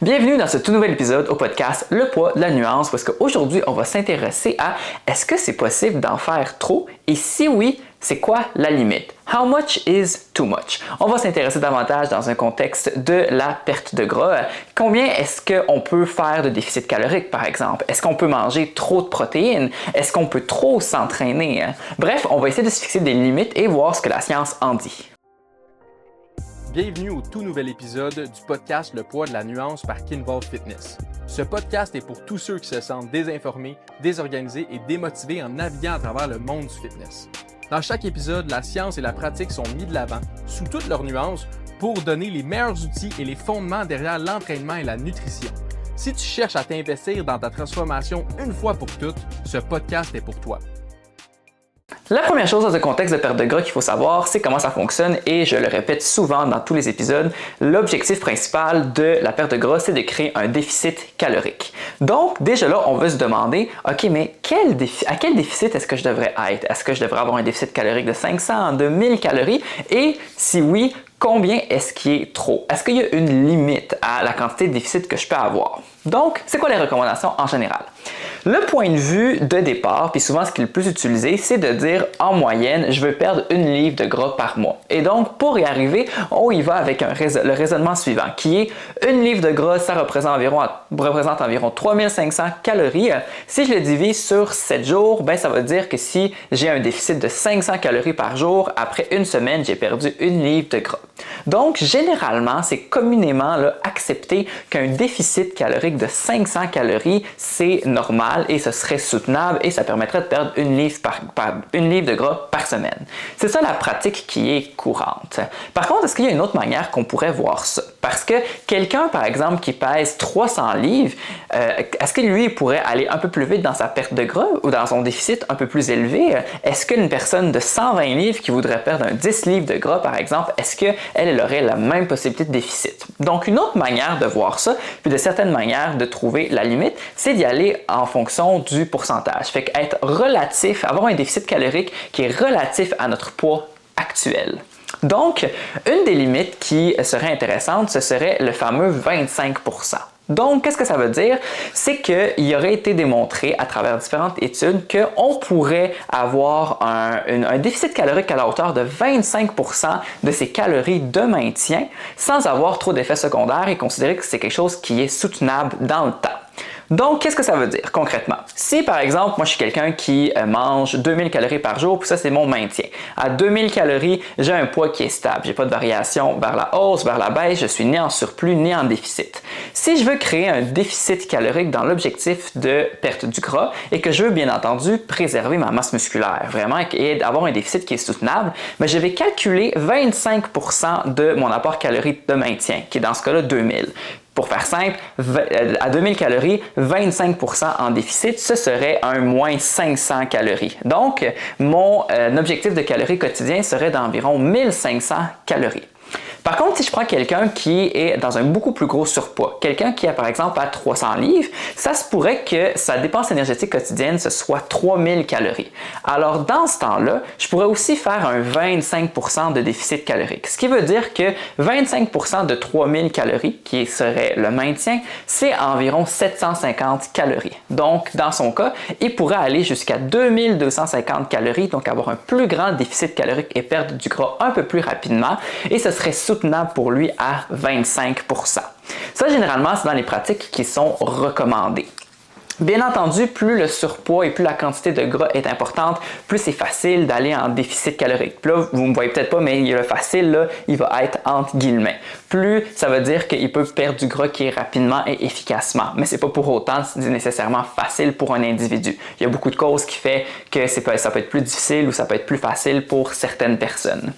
Bienvenue dans ce tout nouvel épisode au podcast Le poids de la nuance parce qu'aujourd'hui on va s'intéresser à est-ce que c'est possible d'en faire trop et si oui, c'est quoi la limite? How much is too much? On va s'intéresser davantage dans un contexte de la perte de gras. Combien est-ce qu'on peut faire de déficit calorique par exemple? Est-ce qu'on peut manger trop de protéines? Est-ce qu'on peut trop s'entraîner? Bref, on va essayer de se fixer des limites et voir ce que la science en dit. Bienvenue au tout nouvel épisode du podcast Le poids de la nuance par Kinvolve Fitness. Ce podcast est pour tous ceux qui se sentent désinformés, désorganisés et démotivés en naviguant à travers le monde du fitness. Dans chaque épisode, la science et la pratique sont mis de l'avant, sous toutes leurs nuances, pour donner les meilleurs outils et les fondements derrière l'entraînement et la nutrition. Si tu cherches à t'investir dans ta transformation une fois pour toutes, ce podcast est pour toi. La première chose dans un contexte de perte de gras qu'il faut savoir, c'est comment ça fonctionne et je le répète souvent dans tous les épisodes, l'objectif principal de la perte de gras, c'est de créer un déficit calorique. Donc déjà là, on veut se demander, ok, mais à quel déficit est-ce que je devrais être? Est-ce que je devrais avoir un déficit calorique de 500, de 1000 calories? Et si oui, combien est-ce qui est trop? Est-ce qu'il y a une limite à la quantité de déficit que je peux avoir? Donc, c'est quoi les recommandations en général? Le point de vue de départ, puis souvent ce qui est le plus utilisé, c'est de dire en moyenne, je veux perdre 1 livre de gras par mois. Et donc, pour y arriver, on y va avec le raisonnement suivant, qui est 1 livre de gras, ça représente environ 3500 calories. Si je le divise sur 7 jours, ben, ça veut dire que si j'ai un déficit de 500 calories par jour, après une semaine, j'ai perdu 1 livre de gras. Donc, généralement, c'est communément accepté qu'un déficit calorique de 500 calories, c'est normal et ce serait soutenable et ça permettrait de perdre 1 livre de gras par semaine. C'est ça la pratique qui est courante. Par contre, est-ce qu'il y a une autre manière qu'on pourrait voir ça? Parce que quelqu'un, par exemple, qui pèse 300 livres, est-ce que lui pourrait aller un peu plus vite dans sa perte de gras ou dans son déficit un peu plus élevé? Est-ce qu'une personne de 120 livres qui voudrait perdre un 10 livres de gras, par exemple, est-ce qu'elle aurait la même possibilité de déficit? Donc, une autre manière de voir ça, puis de certaines manières de trouver la limite, c'est d'y aller en fonction du pourcentage. Fait qu'être relatif, avoir un déficit calorique qui est relatif à notre poids actuel. Donc, une des limites qui serait intéressante, ce serait le fameux 25%. Donc, qu'est-ce que ça veut dire? C'est qu'il aurait été démontré à travers différentes études qu'on pourrait avoir un déficit calorique à la hauteur de 25% de ses calories de maintien sans avoir trop d'effets secondaires et considérer que c'est quelque chose qui est soutenable dans le temps. Donc, qu'est-ce que ça veut dire concrètement? Si par exemple, moi je suis quelqu'un qui mange 2000 calories par jour, puis ça c'est mon maintien. À 2000 calories, j'ai un poids qui est stable. J'ai pas de variation vers la hausse, vers la baisse, je suis ni en surplus ni en déficit. Si je veux créer un déficit calorique dans l'objectif de perte du gras et que je veux bien entendu préserver ma masse musculaire, vraiment, et avoir un déficit qui est soutenable, mais je vais calculer 25% de mon apport calorique de maintien, qui est dans ce cas-là 2000. Pour faire simple, à 2000 calories, 25% en déficit, ce serait un moins 500 calories. Donc, mon objectif de calories quotidien serait d'environ 1500 calories. Par contre, si je prends quelqu'un qui est dans un beaucoup plus gros surpoids, quelqu'un qui est par exemple à 300 livres, ça se pourrait que sa dépense énergétique quotidienne ce soit 3000 calories. Alors dans ce temps-là, je pourrais aussi faire un 25% de déficit calorique. Ce qui veut dire que 25% de 3000 calories, qui serait le maintien, c'est environ 750 calories. Donc dans son cas, il pourrait aller jusqu'à 2250 calories, donc avoir un plus grand déficit calorique et perdre du gras un peu plus rapidement, et ce serait soutenable pour lui à 25%. Ça, généralement, c'est dans les pratiques qui sont recommandées. Bien entendu, plus le surpoids et plus la quantité de gras est importante, plus c'est facile d'aller en déficit calorique. Puis là, vous ne me voyez peut-être pas, mais le facile, là, il va être entre guillemets. Plus, ça veut dire qu'il peut perdre du gras qui est rapidement et efficacement. Mais c'est pas pour autant nécessairement facile pour un individu. Il y a beaucoup de causes qui font que ça peut être plus difficile ou ça peut être plus facile pour certaines personnes.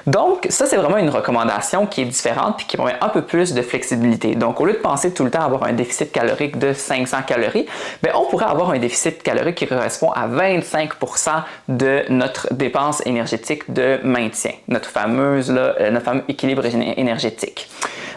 Donc, ça, c'est vraiment une recommandation qui est différente et qui permet un peu plus de flexibilité. Donc, au lieu de penser tout le temps avoir un déficit calorique de 500 calories, bien, on pourrait avoir un déficit calorique qui correspond à 25% de notre dépense énergétique de maintien, notre fameux équilibre énergétique.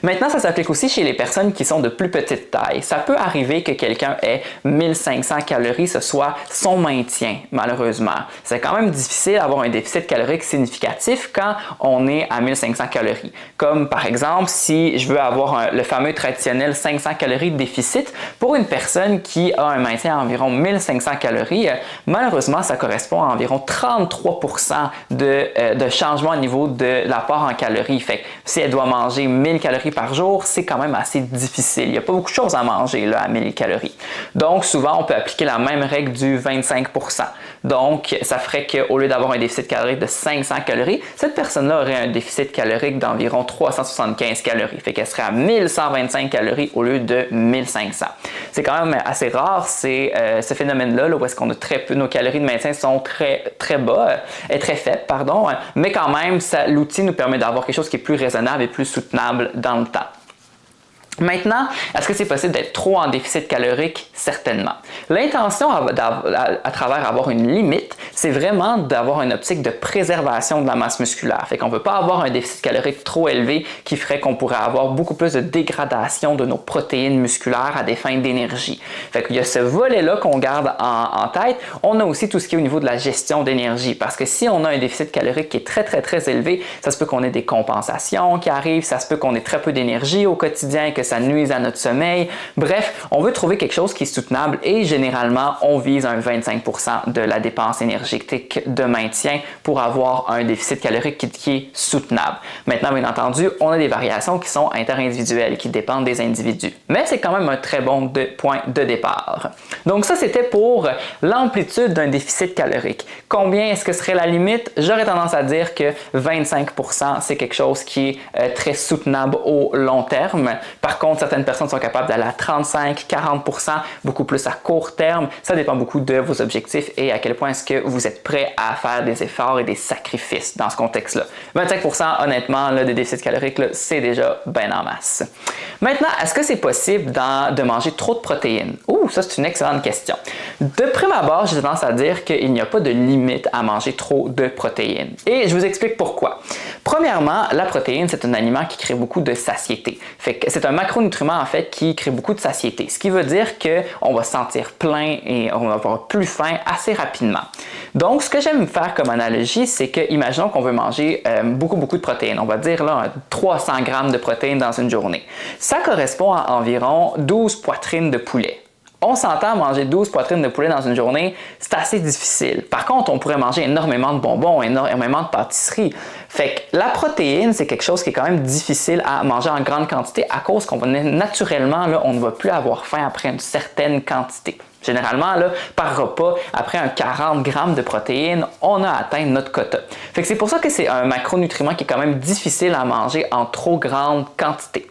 Maintenant, ça s'applique aussi chez les personnes qui sont de plus petite taille. Ça peut arriver que quelqu'un ait 1500 calories, ce soit son maintien, malheureusement. C'est quand même difficile d'avoir un déficit calorique significatif quand on est à 1500 calories. Comme par exemple, si je veux avoir le fameux traditionnel 500 calories de déficit, pour une personne qui a un maintien à environ 1500 calories, malheureusement, ça correspond à environ 33% de changement au niveau de l'apport en calories. Fait que si elle doit manger 1000 calories par jour, c'est quand même assez difficile. Il n'y a pas beaucoup de choses à manger là, à 1000 calories. Donc, souvent, on peut appliquer la même règle du 25%. Donc, ça ferait qu'au lieu d'avoir un déficit calorique de 500 calories, cette personne-là aurait un déficit calorique d'environ 375 calories. Fait qu'elle serait à 1125 calories au lieu de 1500. C'est quand même assez rare, ce phénomène-là, où est-ce qu'on a très peu, nos calories de maintien sont très bas, très faibles, pardon, mais quand même, l'outil nous permet d'avoir quelque chose qui est plus raisonnable et plus soutenable dans le temps. Maintenant, est-ce que c'est possible d'être trop en déficit calorique? Certainement. L'intention à travers avoir une limite, c'est vraiment d'avoir une optique de préservation de la masse musculaire. Fait qu'on ne peut pas avoir un déficit calorique trop élevé qui ferait qu'on pourrait avoir beaucoup plus de dégradation de nos protéines musculaires à des fins d'énergie. Fait qu'il y a ce volet-là qu'on garde en tête. On a aussi tout ce qui est au niveau de la gestion d'énergie. Parce que si on a un déficit calorique qui est très élevé, ça se peut qu'on ait des compensations qui arrivent, ça se peut qu'on ait très peu d'énergie au quotidien, que ça nuise à notre sommeil. Bref, on veut trouver quelque chose qui est soutenable et généralement, on vise un 25% de la dépense énergétique de maintien pour avoir un déficit calorique qui est soutenable. Maintenant, bien entendu, on a des variations qui sont interindividuelles, qui dépendent des individus. Mais c'est quand même un très bon point de départ. Donc ça, c'était pour l'amplitude d'un déficit calorique. Combien est-ce que serait la limite? J'aurais tendance à dire que 25%, c'est quelque chose qui est très soutenable au long terme. Par contre, certaines personnes sont capables d'aller à 35-40%, beaucoup plus à court terme. Ça dépend beaucoup de vos objectifs et à quel point est-ce que vous êtes prêt à faire des efforts et des sacrifices dans ce contexte-là. 25%, honnêtement, là, des déficits caloriques, c'est déjà bien en masse. Maintenant, est-ce que c'est possible de manger trop de protéines? Ça, c'est une excellente question. De prime abord, j'ai tendance à dire qu'il n'y a pas de limite à manger trop de protéines. Et je vous explique pourquoi. Premièrement, la protéine, c'est un aliment qui crée beaucoup de satiété. Fait que c'est un macronutriment, en fait, qui crée beaucoup de satiété. Ce qui veut dire qu'on va se sentir plein et on va avoir plus faim assez rapidement. Donc, ce que j'aime faire comme analogie, c'est que, imaginons qu'on veut manger beaucoup de protéines. On va dire là 300 grammes de protéines dans une journée. Ça correspond à environ 12 poitrines de poulet. On s'entend manger 12 poitrines de poulet dans une journée, c'est assez difficile. Par contre, on pourrait manger énormément de bonbons, énormément de pâtisseries. Fait que la protéine, c'est quelque chose qui est quand même difficile à manger en grande quantité à cause qu'on va naturellement, là, on ne va plus avoir faim après une certaine quantité. Généralement, là, par repas, après un 40 grammes de protéines, on a atteint notre quota. Fait que c'est pour ça que c'est un macronutriment qui est quand même difficile à manger en trop grande quantité.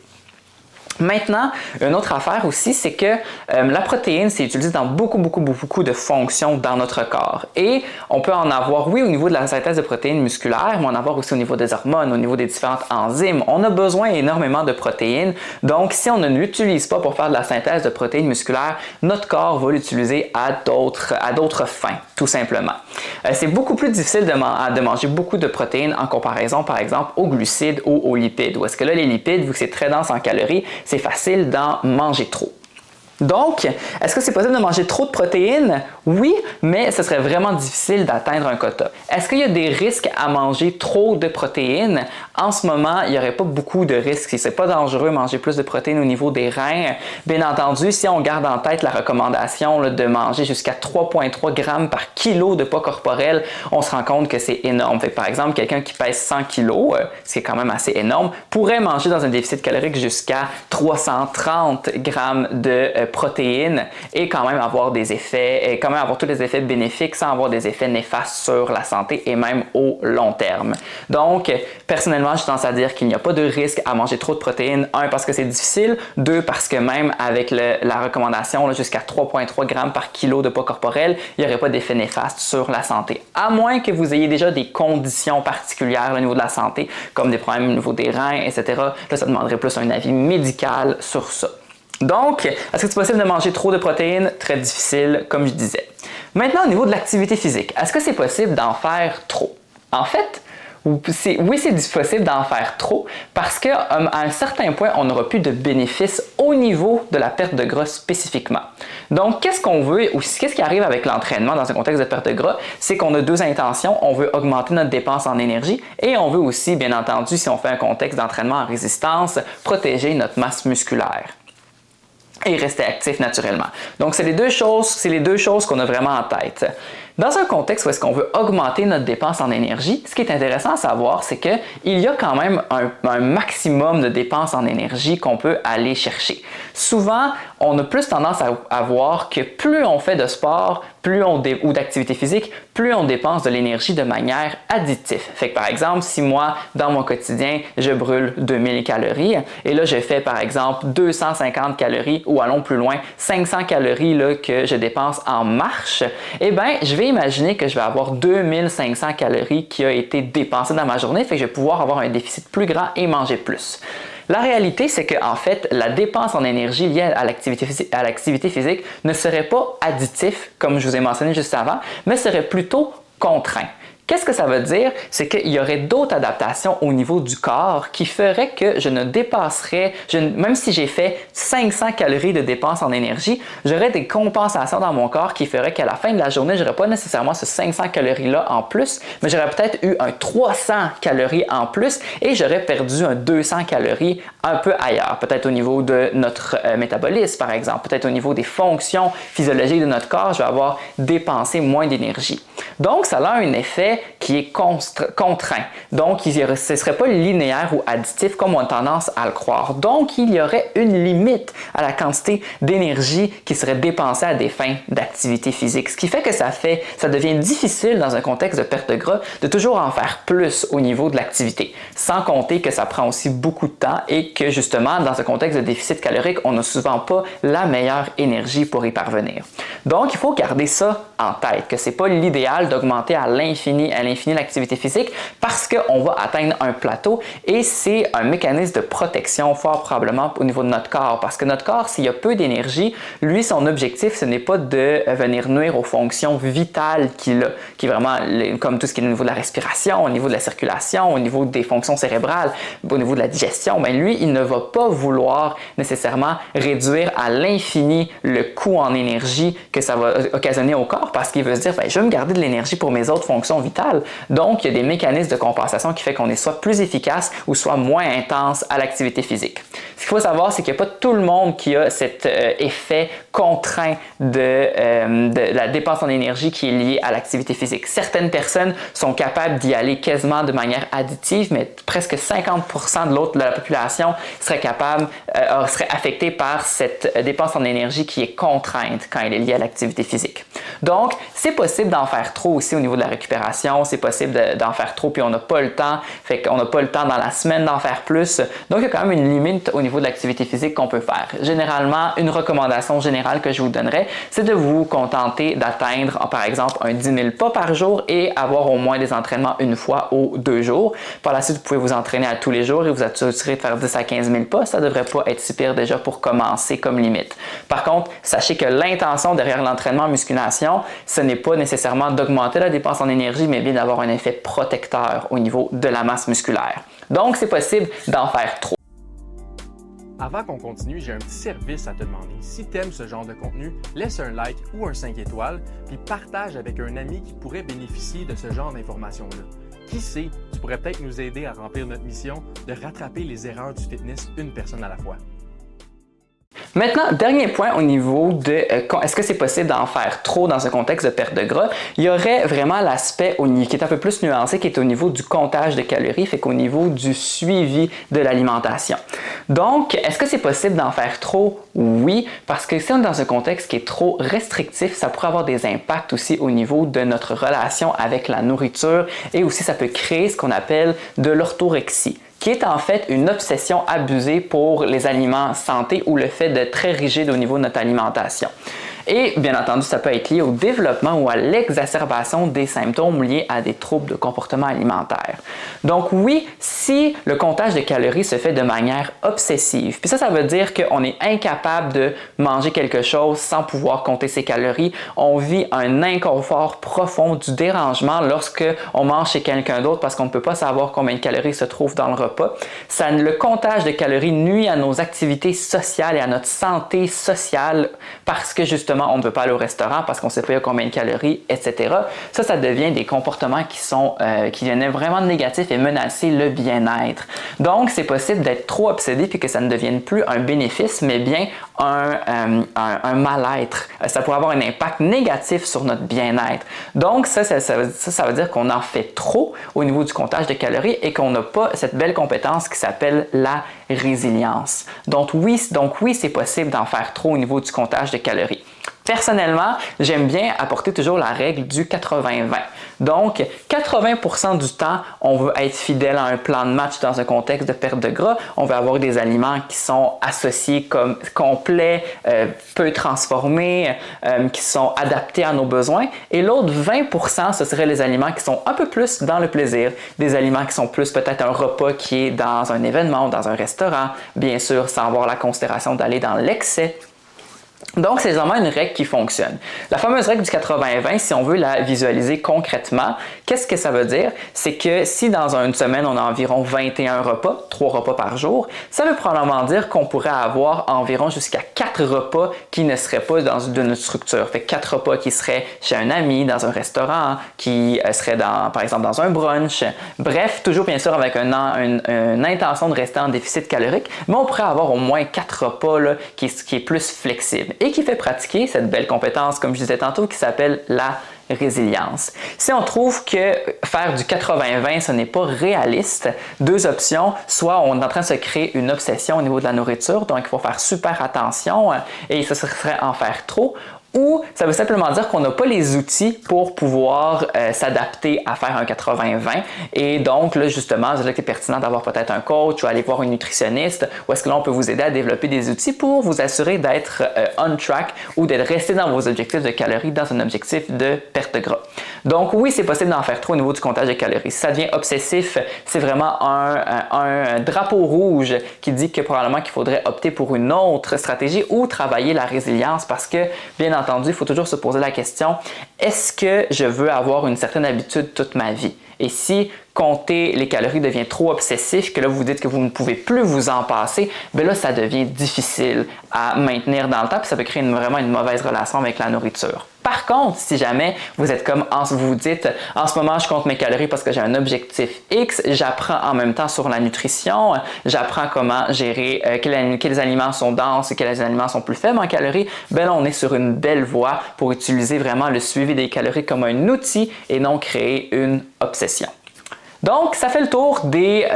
Maintenant, une autre affaire aussi, c'est que la protéine, c'est utilisé dans beaucoup de fonctions dans notre corps. Et on peut en avoir, oui, au niveau de la synthèse de protéines musculaires, mais on en avoir aussi au niveau des hormones, au niveau des différentes enzymes. On a besoin énormément de protéines. Donc, si on ne l'utilise pas pour faire de la synthèse de protéines musculaires, notre corps va l'utiliser à d'autres fins, tout simplement. C'est beaucoup plus difficile de manger beaucoup de protéines en comparaison, par exemple, aux glucides ou aux lipides. Où est-ce que là, les lipides, vu que c'est très dense en calories, c'est facile d'en manger trop. Donc, est-ce que c'est possible de manger trop de protéines? Oui, mais ce serait vraiment difficile d'atteindre un quota. Est-ce qu'il y a des risques à manger trop de protéines? En ce moment, il n'y aurait pas beaucoup de risques. Ce n'est pas dangereux de manger plus de protéines au niveau des reins. Bien entendu, si on garde en tête la recommandation de manger jusqu'à 3,3 grammes par kilo de poids corporel, on se rend compte que c'est énorme. Fait que, par exemple, quelqu'un qui pèse 100 kg, ce qui est quand même assez énorme, pourrait manger dans un déficit calorique jusqu'à 330 grammes de protéines et quand même avoir des effets, et quand même avoir tous les effets bénéfiques sans avoir des effets néfastes sur la santé et même au long terme. Donc, personnellement, j'ai tendance à dire qu'il n'y a pas de risque à manger trop de protéines. 1, parce que c'est difficile. 2, parce que même avec la recommandation jusqu'à 3,3 grammes par kilo de poids corporel, il n'y aurait pas d'effet néfaste sur la santé. À moins que vous ayez déjà des conditions particulières au niveau de la santé, comme des problèmes au niveau des reins, etc. Là, ça demanderait plus un avis médical sur ça. Donc, est-ce que c'est possible de manger trop de protéines? Très difficile, comme je disais. Maintenant, au niveau de l'activité physique, est-ce que c'est possible d'en faire trop? En fait, oui, c'est possible d'en faire trop parce qu'à un certain point, on n'aura plus de bénéfices au niveau de la perte de gras spécifiquement. Donc, qu'est-ce qu'on veut ou qu'est-ce qui arrive avec l'entraînement dans un contexte de perte de gras? C'est qu'on a deux intentions. On veut augmenter notre dépense en énergie et on veut aussi, bien entendu, si on fait un contexte d'entraînement en résistance, protéger notre masse musculaire et rester actif naturellement. Donc, c'est les deux choses qu'on a vraiment en tête. Dans un contexte où est-ce qu'on veut augmenter notre dépense en énergie, ce qui est intéressant à savoir, c'est qu'il y a quand même un maximum de dépenses en énergie qu'on peut aller chercher. Souvent, on a plus tendance à voir que plus on fait de sport, ou d'activité physique, plus on dépense de l'énergie de manière additive. Fait que par exemple, si moi, dans mon quotidien, je brûle 2000 calories et là, je fais par exemple 250 calories ou allons plus loin, 500 calories là, que je dépense en marche, eh bien, je vais imaginer que je vais avoir 2500 calories qui ont été dépensées dans ma journée, fait que je vais pouvoir avoir un déficit plus grand et manger plus. La réalité, c'est qu'en fait, la dépense en énergie liée à l'activité physique ne serait pas additif, comme je vous ai mentionné juste avant, mais serait plutôt contraint. Qu'est-ce que ça veut dire? C'est qu'il y aurait d'autres adaptations au niveau du corps qui feraient que je ne dépasserais, même si j'ai fait 500 calories de dépense en énergie, j'aurais des compensations dans mon corps qui feraient qu'à la fin de la journée, je n'aurais pas nécessairement ce 500 calories-là en plus, mais j'aurais peut-être eu un 300 calories en plus et j'aurais perdu un 200 calories un peu ailleurs, peut-être au niveau de notre métabolisme par exemple, peut-être au niveau des fonctions physiologiques de notre corps, je vais avoir dépensé moins d'énergie. Donc, ça a un effet qui est contraint. Donc, ce ne serait pas linéaire ou additif comme on a tendance à le croire. Donc, il y aurait une limite à la quantité d'énergie qui serait dépensée à des fins d'activité physique. Ce qui fait que ça devient difficile dans un contexte de perte de gras de toujours en faire plus au niveau de l'activité. Sans compter que ça prend aussi beaucoup de temps et que justement, dans un contexte de déficit calorique, on n'a souvent pas la meilleure énergie pour y parvenir. Donc, il faut garder ça en tête, que ce n'est pas l'idéal d'augmenter à l'infini l'activité physique parce qu'on va atteindre un plateau et c'est un mécanisme de protection fort probablement au niveau de notre corps parce que notre corps, s'il y a peu d'énergie, lui, son objectif, ce n'est pas de venir nuire aux fonctions vitales qu'il a, qui est vraiment comme tout ce qui est au niveau de la respiration, au niveau de la circulation, au niveau des fonctions cérébrales, au niveau de la digestion, bien lui, il ne va pas vouloir nécessairement réduire à l'infini le coût en énergie que ça va occasionner au corps parce qu'il veut se dire, bien, je vais me garder de l'énergie pour mes autres fonctions vitales. Donc, il y a des mécanismes de compensation qui font qu'on est soit plus efficace ou soit moins intense à l'activité physique. Ce qu'il faut savoir, c'est qu'il n'y a pas tout le monde qui a cet effet contraint de la dépense en énergie qui est liée à l'activité physique. Certaines personnes sont capables d'y aller quasiment de manière additive, mais presque 50% de la population serait affectée par cette dépense en énergie qui est contrainte quand elle est liée à l'activité physique. Donc, c'est possible d'en faire trop aussi au niveau de la récupération, c'est possible d'en faire trop puis on n'a pas le temps, fait qu'on n'a pas le temps dans la semaine d'en faire plus. Donc, il y a quand même une limite au niveau de l'activité physique qu'on peut faire. Généralement, une recommandation générale que je vous donnerais, c'est de vous contenter d'atteindre, par exemple, un 10 000 pas par jour et avoir au moins des entraînements une fois ou 2 jours. Par la suite, vous pouvez vous entraîner à tous les jours et vous assurer de faire 10 à 15 000 pas. Ça ne devrait pas être si pire déjà pour commencer comme limite. Par contre, sachez que l'intention derrière l'entraînement en musculation, ce n'est pas nécessairement d'augmenter la dépense en énergie, mais bien d'avoir un effet protecteur au niveau de la masse musculaire. Donc, c'est possible d'en faire trop. Avant qu'on continue, j'ai un petit service à te demander. Si tu aimes ce genre de contenu, laisse un like ou un 5 étoiles, puis partage avec un ami qui pourrait bénéficier de ce genre d'informations-là. Qui sait, tu pourrais peut-être nous aider à remplir notre mission de rattraper les erreurs du fitness une personne à la fois. Maintenant, dernier point au niveau de est-ce que c'est possible d'en faire trop dans un contexte de perte de gras, il y aurait vraiment l'aspect qui est un peu plus nuancé, qui est au niveau du comptage de calories, fait qu'au niveau du suivi de l'alimentation. Donc, est-ce que c'est possible d'en faire trop? Oui, parce que si on est dans un contexte qui est trop restrictif, ça pourrait avoir des impacts aussi au niveau de notre relation avec la nourriture et aussi ça peut créer ce qu'on appelle de l'orthorexie. qui est en fait une obsession abusée pour les aliments santé ou le fait d'être très rigide au niveau de notre alimentation. Et bien entendu, ça peut être lié au développement ou à l'exacerbation des symptômes liés à des troubles de comportement alimentaire. Donc oui, si le comptage de calories se fait de manière obsessive, puis ça veut dire qu'on est incapable de manger quelque chose sans pouvoir compter ses calories, on vit un inconfort profond, du dérangement lorsque on mange chez quelqu'un d'autre parce qu'on ne peut pas savoir combien de calories se trouvent dans le repas. Le comptage de calories nuit à nos activités sociales et à notre santé sociale parce que justement on ne veut pas aller au restaurant parce qu'on ne sait pas combien de calories, etc. Ça devient des comportements qui deviennent vraiment négatifs et menacer le bien-être. Donc, c'est possible d'être trop obsédé puis que ça ne devienne plus un bénéfice, mais bien un mal-être. Ça pourrait avoir un impact négatif sur notre bien-être. Donc, ça veut dire qu'on en fait trop au niveau du comptage de calories et qu'on n'a pas cette belle compétence qui s'appelle la résilience. Donc oui, c'est possible d'en faire trop au niveau du comptage de calories. Personnellement, j'aime bien apporter toujours la règle du 80-20. Donc, 80% du temps, on veut être fidèle à un plan de match dans un contexte de perte de gras. On veut avoir des aliments qui sont associés comme complets, peu transformés, qui sont adaptés à nos besoins. Et l'autre 20%, ce seraient les aliments qui sont un peu plus dans le plaisir. Des aliments qui sont plus peut-être un repas qui est dans un événement ou dans un restaurant. Bien sûr, sans avoir la considération d'aller dans l'excès. Donc, c'est vraiment une règle qui fonctionne. La fameuse règle du 80-20, si on veut la visualiser concrètement, qu'est-ce que ça veut dire? C'est que si dans une semaine, on a environ 21 repas, 3 repas par jour, ça veut probablement dire qu'on pourrait avoir environ jusqu'à 4 repas qui ne seraient pas dans notre structure. Fait 4 repas qui seraient chez un ami, dans un restaurant, qui seraient par exemple dans un brunch. Bref, toujours bien sûr avec une intention de rester en déficit calorique, mais on pourrait avoir au moins 4 repas là, qui est plus flexible et qui fait pratiquer cette belle compétence, comme je disais tantôt, qui s'appelle la résilience. Si on trouve que faire du 80-20, ce n'est pas réaliste, deux options, soit on est en train de se créer une obsession au niveau de la nourriture, donc il faut faire super attention et ce serait en faire trop, ou ça veut simplement dire qu'on n'a pas les outils pour pouvoir s'adapter à faire un 80-20 et donc là justement, c'est là que c'est pertinent d'avoir peut-être un coach ou aller voir un nutritionniste où est-ce que là on peut vous aider à développer des outils pour vous assurer d'être on track ou d'être resté dans vos objectifs de calories dans un objectif de perte de gras. Donc oui, c'est possible d'en faire trop au niveau du comptage de calories. Si ça devient obsessif, c'est vraiment un drapeau rouge qui dit que probablement qu'il faudrait opter pour une autre stratégie ou travailler la résilience parce que bien entendu, il faut toujours se poser la question, est-ce que je veux avoir une certaine habitude toute ma vie? Et si compter les calories devient trop obsessif, que là vous dites que vous ne pouvez plus vous en passer, bien là ça devient difficile à maintenir dans le temps et ça peut créer vraiment une mauvaise relation avec la nourriture. Par contre, si jamais vous êtes comme vous dites en ce moment je compte mes calories parce que j'ai un objectif X, j'apprends en même temps sur la nutrition, j'apprends comment gérer quels aliments sont denses et quels aliments sont plus faibles en calories, bien là on est sur une belle voie pour utiliser vraiment le suivi des calories comme un outil et non créer une obsession. Donc, ça fait le tour des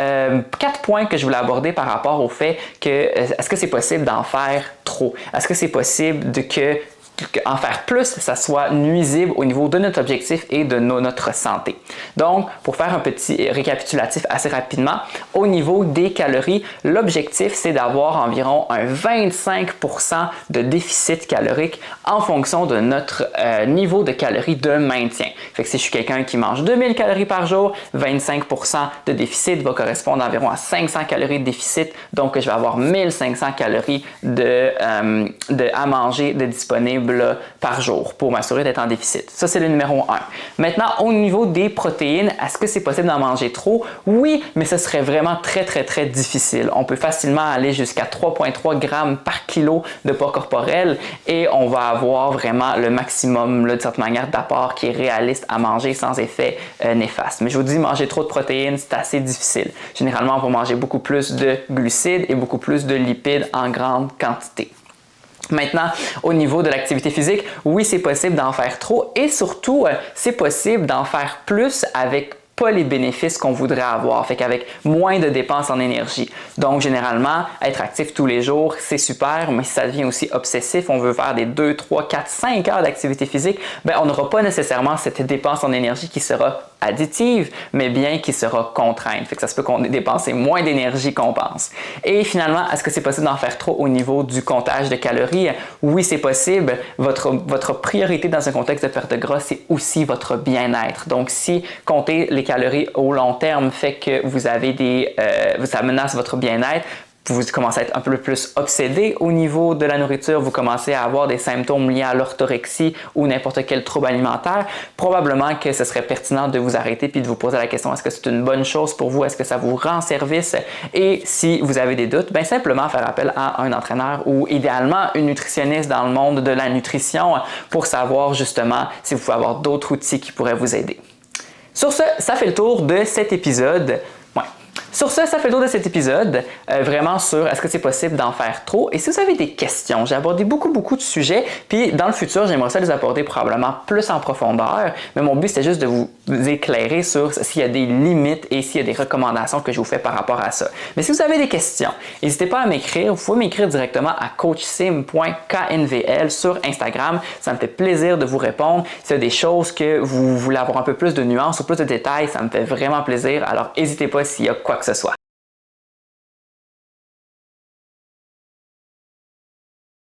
4 points que je voulais aborder par rapport au fait que est-ce que c'est possible d'en faire trop? Est-ce que c'est possible en faire plus, ça soit nuisible au niveau de notre objectif et de notre santé. Donc, pour faire un petit récapitulatif assez rapidement, au niveau des calories, l'objectif c'est d'avoir environ un 25% de déficit calorique en fonction de notre niveau de calories de maintien. Fait que si je suis quelqu'un qui mange 2000 calories par jour, 25% de déficit va correspondre environ à 500 calories de déficit, donc je vais avoir 1500 calories à manger de disponible par jour pour m'assurer d'être en déficit. Ça, c'est le numéro 1. Maintenant, au niveau des protéines, est-ce que c'est possible d'en manger trop? Oui, mais ce serait vraiment très, très, très difficile. On peut facilement aller jusqu'à 3,3 grammes par kilo de poids corporel et on va avoir vraiment le maximum, de certaine manière, d'apport qui est réaliste à manger sans effet néfaste. Mais je vous dis, manger trop de protéines, c'est assez difficile. Généralement, on va manger beaucoup plus de glucides et beaucoup plus de lipides en grande quantité. Maintenant, au niveau de l'activité physique, oui, c'est possible d'en faire trop et surtout, c'est possible d'en faire plus avec pas les bénéfices qu'on voudrait avoir, fait qu'avec moins de dépenses en énergie. Donc, généralement, être actif tous les jours, c'est super, mais si ça devient aussi obsessif, on veut faire des 2, 3, 4, 5 heures d'activité physique, ben, on n'aura pas nécessairement cette dépense en énergie qui sera additive, mais bien qui sera contrainte. Fait que ça se peut qu'on ait dépensé moins d'énergie qu'on pense. Et finalement, est-ce que c'est possible d'en faire trop au niveau du comptage de calories? Oui, c'est possible. Votre priorité dans un contexte de perte de gras, c'est aussi votre bien-être. Donc, si compter les calories au long terme fait que vous avez ça menace votre bien-être, vous commencez à être un peu plus obsédé au niveau de la nourriture, vous commencez à avoir des symptômes liés à l'orthorexie ou n'importe quel trouble alimentaire, probablement que ce serait pertinent de vous arrêter puis de vous poser la question, est-ce que c'est une bonne chose pour vous? Est-ce que ça vous rend service? Et si vous avez des doutes, bien simplement faire appel à un entraîneur ou idéalement une nutritionniste dans le monde de la nutrition pour savoir justement si vous pouvez avoir d'autres outils qui pourraient vous aider. Sur ce, ça fait le tour de cet épisode. Sur ce, ça fait le tour de cet épisode, vraiment sur est-ce que c'est possible d'en faire trop. Et si vous avez des questions, j'ai abordé beaucoup de sujets, puis dans le futur, j'aimerais ça les aborder probablement plus en profondeur, mais mon but c'était juste de vous éclairer sur s'il y a des limites et s'il y a des recommandations que je vous fais par rapport à ça. Mais si vous avez des questions, n'hésitez pas à m'écrire, vous pouvez m'écrire directement à coachsim.knvl sur Instagram, ça me fait plaisir de vous répondre. S'il y a des choses que vous voulez avoir un peu plus de nuances ou plus de détails, ça me fait vraiment plaisir, alors n'hésitez pas s'il y a quoi que ce soit.